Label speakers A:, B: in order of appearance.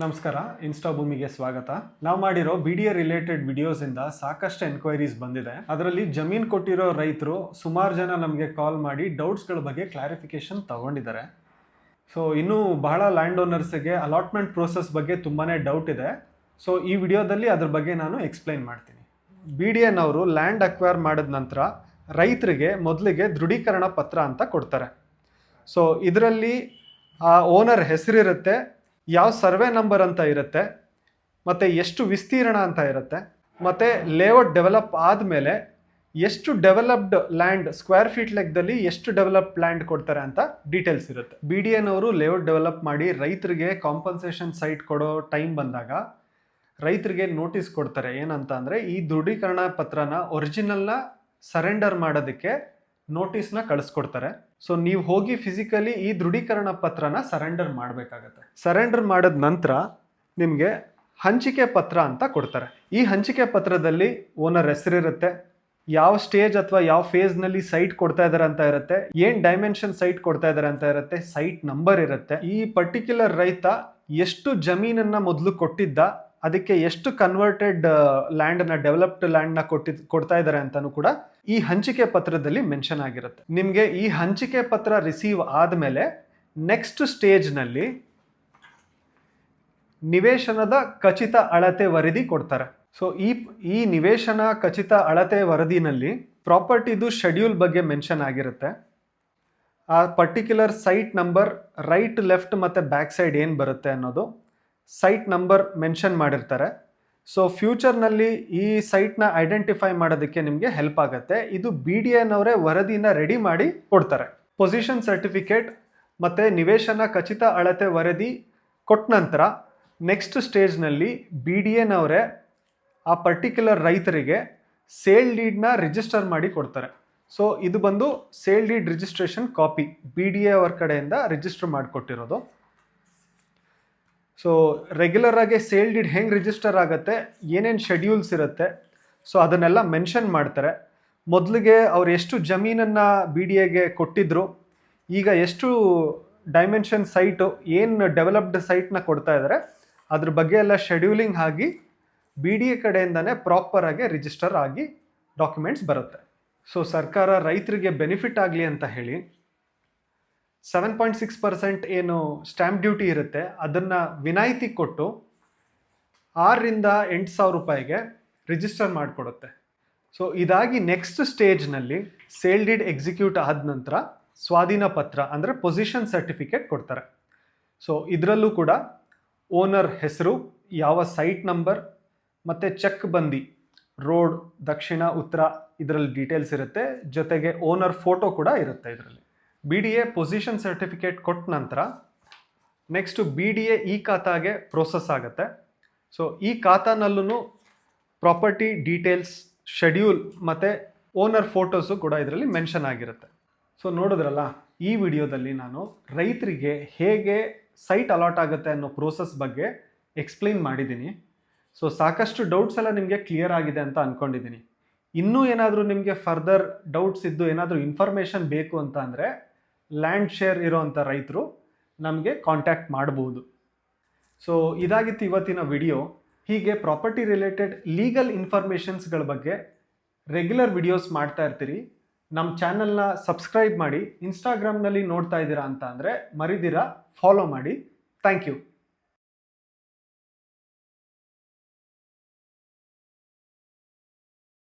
A: ನಮಸ್ಕಾರ, ಇನ್ಸ್ಟಾ ಭೂಮಿಗೆ ಸ್ವಾಗತ. ನಾವು ಮಾಡಿರೋ BDA ರಿಲೇಟೆಡ್ ವಿಡಿಯೋಸಿಂದ ಸಾಕಷ್ಟು ಎನ್ಕ್ವೈರೀಸ್ ಬಂದಿದೆ. ಅದರಲ್ಲಿ ಜಮೀನು ಕೊಟ್ಟಿರೋ ರೈತರು ಸುಮಾರು ಜನ ನಮಗೆ ಕಾಲ್ ಮಾಡಿ ಡೌಟ್ಸ್ಗಳ ಬಗ್ಗೆ ಕ್ಲಾರಿಫಿಕೇಶನ್ ತಗೊಂಡಿದ್ದಾರೆ. ಸೊ ಇನ್ನೂ ಬಹಳ ಲ್ಯಾಂಡ್ ಓನರ್ಸ್ಗೆ ಅಲಾಟ್ಮೆಂಟ್ ಪ್ರೋಸೆಸ್ ಬಗ್ಗೆ ತುಂಬಾ ಡೌಟ್ ಇದೆ. ಸೊ ಈ ವಿಡಿಯೋದಲ್ಲಿ ಅದ್ರ ಬಗ್ಗೆ ನಾನು ಎಕ್ಸ್ಪ್ಲೈನ್ ಮಾಡ್ತೀನಿ. BDAನವರು ಲ್ಯಾಂಡ್ ಅಕ್ವೈರ್ ಮಾಡಿದ ನಂತರ ರೈತರಿಗೆ ಮೊದಲಿಗೆ ದೃಢೀಕರಣ ಪತ್ರ ಅಂತ ಕೊಡ್ತಾರೆ. ಸೊ ಇದರಲ್ಲಿ ಆ ಓನರ್ ಹೆಸರಿರುತ್ತೆ, ಯಾವ ಸರ್ವೆ ನಂಬರ್ ಅಂತ ಇರುತ್ತೆ, ಮತ್ತು ಎಷ್ಟು ವಿಸ್ತೀರ್ಣ ಅಂತ ಇರುತ್ತೆ, ಮತ್ತು ಲೇಔಟ್ ಡೆವಲಪ್ ಆದಮೇಲೆ ಎಷ್ಟು ಡೆವಲಪ್ಡ್ ಲ್ಯಾಂಡ್ ಸ್ಕ್ವೇರ್ ಫೀಟ್ ಲೆಕ್ಕದಲ್ಲಿ ಎಷ್ಟು ಡೆವಲಪ್ಡ್ ಲ್ಯಾಂಡ್ ಕೊಡ್ತಾರೆ ಅಂತ ಡೀಟೇಲ್ಸ್ ಇರುತ್ತೆ. BDAನವರು ಲೇಔಟ್ ಡೆವಲಪ್ ಮಾಡಿ ರೈತರಿಗೆ ಕಾಂಪನ್ಸೇಷನ್ ಸೈಟ್ ಕೊಡೋ ಟೈಮ್ ಬಂದಾಗ ರೈತರಿಗೆ ನೋಟಿಸ್ ಕೊಡ್ತಾರೆ. ಏನಂತ ಅಂದರೆ, ಈ ದೃಢೀಕರಣ ಪತ್ರನ ಒರಿಜಿನಲ್ನ ಸರೆಂಡರ್ ಮಾಡೋದಕ್ಕೆ ನೋಟಿಸ್ನ ಕಳಿಸ್ಕೊಡ್ತಾರೆ. ಸೊ ನೀವು ಹೋಗಿ ಫಿಸಿಕಲಿ ಈ ದೃಢೀಕರಣ ಪತ್ರನ ಸರೆಂಡರ್ ಮಾಡಬೇಕಾಗತ್ತೆ. ಸರೆಂಡರ್ ಮಾಡಿದ ನಂತರ ನಿಮಗೆ ಹಂಚಿಕೆ ಪತ್ರ ಅಂತ ಕೊಡ್ತಾರೆ. ಈ ಹಂಚಿಕೆ ಪತ್ರದಲ್ಲಿ ಓನರ್ ಹೆಸರಿರುತ್ತೆ, ಯಾವ ಸ್ಟೇಜ್ ಅಥವಾ ಯಾವ ಫೇಸ್ನಲ್ಲಿ ಸೈಟ್ ಕೊಡ್ತಾ ಇದ್ದಾರೆ ಅಂತ ಇರುತ್ತೆ, ಏನು ಡೈಮೆನ್ಷನ್ ಸೈಟ್ ಕೊಡ್ತಾ ಇದ್ದಾರೆ ಅಂತ ಇರುತ್ತೆ, ಸೈಟ್ ನಂಬರ್ ಇರುತ್ತೆ, ಈ ಪರ್ಟಿಕ್ಯುಲರ್ ರೈತ ಎಷ್ಟು ಜಮೀನನ್ನು ಮೊದಲು ಕೊಟ್ಟಿದ್ದ, ಅದಕ್ಕೆ ಎಷ್ಟು ಕನ್ವರ್ಟೆಡ್ ಲ್ಯಾಂಡ್ನ ಡೆವಲಪ್ಡ್ ಲ್ಯಾಂಡ್ನ ಕೊಡ್ತಾ ಇದ್ದಾರೆ ಅಂತಲೂ ಕೂಡ ಈ ಹಂಚಿಕೆ ಪತ್ರದಲ್ಲಿ ಮೆನ್ಷನ್ ಆಗಿರುತ್ತೆ. ನಿಮಗೆ ಈ ಹಂಚಿಕೆ ಪತ್ರ ರಿಸೀವ್ ಆದಮೇಲೆ ನೆಕ್ಸ್ಟ್ ಸ್ಟೇಜ್ನಲ್ಲಿ ನಿವೇಶನದ ಖಚಿತ ಅಳತೆ ವರದಿ ಕೊಡ್ತಾರೆ. ಸೊ ಈ ನಿವೇಶನ ಖಚಿತ ಅಳತೆ ವರದಿನಲ್ಲಿ ಪ್ರಾಪರ್ಟಿದು ಶೆಡ್ಯೂಲ್ ಬಗ್ಗೆ ಮೆನ್ಷನ್ ಆಗಿರುತ್ತೆ. ಆ particular site number, right, left ಮತ್ತು ಬ್ಯಾಕ್ ಸೈಡ್ ಏನು ಬರುತ್ತೆ ಅನ್ನೋದು ಸೈಟ್ ನಂಬರ್ ಮೆನ್ಷನ್ ಮಾಡಿರ್ತಾರೆ. ಸೊ ಫ್ಯೂಚರ್ನಲ್ಲಿ ಈ ಸೈಟ್ನ ಐಡೆಂಟಿಫೈ ಮಾಡೋದಕ್ಕೆ ನಿಮಗೆ ಹೆಲ್ಪ್ ಆಗುತ್ತೆ. ಇದು BDAನವರೇ ವರದಿನ ರೆಡಿ ಮಾಡಿ ಕೊಡ್ತಾರೆ. ಪೊಸಿಷನ್ ಸರ್ಟಿಫಿಕೇಟ್ ಮತ್ತು ನಿವೇಶನ ಖಚಿತ ಅಳತೆ ವರದಿ ಕೊಟ್ಟ ನಂತರ ನೆಕ್ಸ್ಟ್ ಸ್ಟೇಜ್ನಲ್ಲಿ BDAನವರೇ ಆ ಪರ್ಟಿಕ್ಯುಲರ್ ರೈತರಿಗೆ ಸೇಲ್ ಡೀಡ್ನ ರಿಜಿಸ್ಟರ್ ಮಾಡಿ ಕೊಡ್ತಾರೆ. ಸೊ ಇದು ಬಂದು sale deed registration copy BDA ಅವ್ರ ಕಡೆಯಿಂದ ರಿಜಿಸ್ಟರ್ ಮಾಡಿಕೊಟ್ಟಿರೋದು. ಸೊ ರೆಗ್ಯುಲರ್ ಆಗಿ ಸೇಲ್ ಡೀಡ್ ಹೆಂಗೆ ರಿಜಿಸ್ಟರ್ ಆಗುತ್ತೆ, ಏನೇನು ಶೆಡ್ಯೂಲ್ಸ್ ಇರುತ್ತೆ, ಸೊ ಅದನ್ನೆಲ್ಲ ಮೆನ್ಷನ್ ಮಾಡ್ತಾರೆ. ಮೊದಲಿಗೆ ಅವ್ರು ಎಷ್ಟು ಜಮೀನನ್ನು BDAಗೆ ಕೊಟ್ಟಿದ್ರು, ಈಗ ಎಷ್ಟು ಡೈಮೆನ್ಷನ್ ಸೈಟು, ಏನು ಡೆವಲಪ್ಡ್ ಸೈಟ್ನ ಕೊಡ್ತಾ ಇದ್ದಾರೆ, ಅದ್ರ ಬಗ್ಗೆ ಎಲ್ಲ ಶೆಡ್ಯೂಲಿಂಗ್ ಆಗಿ BDA ಕಡೆಯಿಂದನೇ ಪ್ರಾಪರಾಗಿ ರಿಜಿಸ್ಟರ್ ಆಗಿ ಡಾಕ್ಯುಮೆಂಟ್ಸ್ ಬರುತ್ತೆ. ಸೊ ಸರ್ಕಾರ ರೈತರಿಗೆ ಬೆನಿಫಿಟ್ ಆಗಲಿ ಅಂತ ಹೇಳಿ 7.6% ಏನು ಸ್ಟ್ಯಾಂಪ್ ಡ್ಯೂಟಿ ಇರುತ್ತೆ ಅದನ್ನು ವಿನಾಯಿತಿ ಕೊಟ್ಟು 6,000 to 8,000 ರೂಪಾಯಿಗೆ ರಿಜಿಸ್ಟರ್ ಮಾಡಿಕೊಡುತ್ತೆ. ಸೊ ಇದಾಗಿ ನೆಕ್ಸ್ಟ್ ಸ್ಟೇಜ್ನಲ್ಲಿ ಸೇಲ್ ಡೀಡ್ ಎಕ್ಸಿಕ್ಯೂಟ್ ಆದ ನಂತರ ಸ್ವಾಧೀನ ಪತ್ರ ಅಂದರೆ ಪೊಸಿಷನ್ ಸರ್ಟಿಫಿಕೇಟ್ ಕೊಡ್ತಾರೆ. ಸೊ ಇದರಲ್ಲೂ ಕೂಡ ಓನರ್ ಹೆಸರು, ಯಾವ ಸೈಟ್ ನಂಬರ್ ಮತ್ತು ಚೆಕ್ ಬಂದಿ, ರೋಡ್, ದಕ್ಷಿಣ, ಉತ್ತರ, ಇದರಲ್ಲಿ ಡೀಟೇಲ್ಸ್ ಇರುತ್ತೆ. ಜೊತೆಗೆ ಓನರ್ ಫೋಟೋ ಕೂಡ ಇರುತ್ತೆ ಇದರಲ್ಲಿ. BDA ಪೊಸಿಷನ್ ಸರ್ಟಿಫಿಕೇಟ್ ಕೊಟ್ಟ ನಂತರ ನೆಕ್ಸ್ಟು BDA ಈ ಖಾತಾಗೆ ಪ್ರೋಸೆಸ್ ಆಗುತ್ತೆ. ಸೊ ಈ ಖಾತಾನಲ್ಲೂ ಪ್ರಾಪರ್ಟಿ ಡೀಟೇಲ್ಸ್, ಶೆಡ್ಯೂಲ್ ಮತ್ತು ಓನರ್ ಫೋಟೋಸು ಕೂಡ ಇದರಲ್ಲಿ ಮೆನ್ಷನ್ ಆಗಿರುತ್ತೆ. ಸೊ ನೋಡಿದ್ರಲ್ಲ, ಈ ವಿಡಿಯೋದಲ್ಲಿ ನಾನು ರೈತರಿಗೆ ಹೇಗೆ ಸೈಟ್ ಅಲಾಟ್ ಆಗುತ್ತೆ ಅನ್ನೋ ಪ್ರೋಸೆಸ್ ಬಗ್ಗೆ ಎಕ್ಸ್ಪ್ಲೈನ್ ಮಾಡಿದ್ದೀನಿ. ಸೊ ಸಾಕಷ್ಟು ಡೌಟ್ಸ್ ಎಲ್ಲ ನಿಮಗೆ ಕ್ಲಿಯರ್ ಆಗಿದೆ ಅಂತ ಅಂದ್ಕೊಂಡಿದ್ದೀನಿ. ಇನ್ನೂ ಏನಾದರೂ ನಿಮಗೆ ಫರ್ದರ್ ಡೌಟ್ಸ್ ಇದ್ದು ಏನಾದರೂ ಇನ್ಫಾರ್ಮೇಷನ್ ಬೇಕು ಅಂತ ಅಂದರೆ ಲ್ಯಾಂಡ್ ಶೇರ್ ಇರೋವಂಥ ರೈತರು ನಮಗೆ ಕಾಂಟ್ಯಾಕ್ಟ್ ಮಾಡ್ಬೋದು. ಸೊ ಇದಾಗಿತ್ತು ಇವತ್ತಿನ ವಿಡಿಯೋ. ಹೀಗೆ ಪ್ರಾಪರ್ಟಿ ರಿಲೇಟೆಡ್ ಲೀಗಲ್ ಇನ್ಫಾರ್ಮೇಷನ್ಸ್ಗಳ ಬಗ್ಗೆ ರೆಗ್ಯುಲರ್ ವಿಡಿಯೋಸ್ ಮಾಡ್ತಾ ಇರ್ತೀರಿ. ನಮ್ಮ ಚಾನಲ್ನ ಸಬ್ಸ್ಕ್ರೈಬ್ ಮಾಡಿ. ಇನ್ಸ್ಟಾಗ್ರಾಮ್ನಲ್ಲಿ ನೋಡ್ತಾ ಇದ್ದೀರಾ ಅಂತ ಅಂದರೆ ಮರಿದಿರಾ ಫಾಲೋ ಮಾಡಿ. Thank you.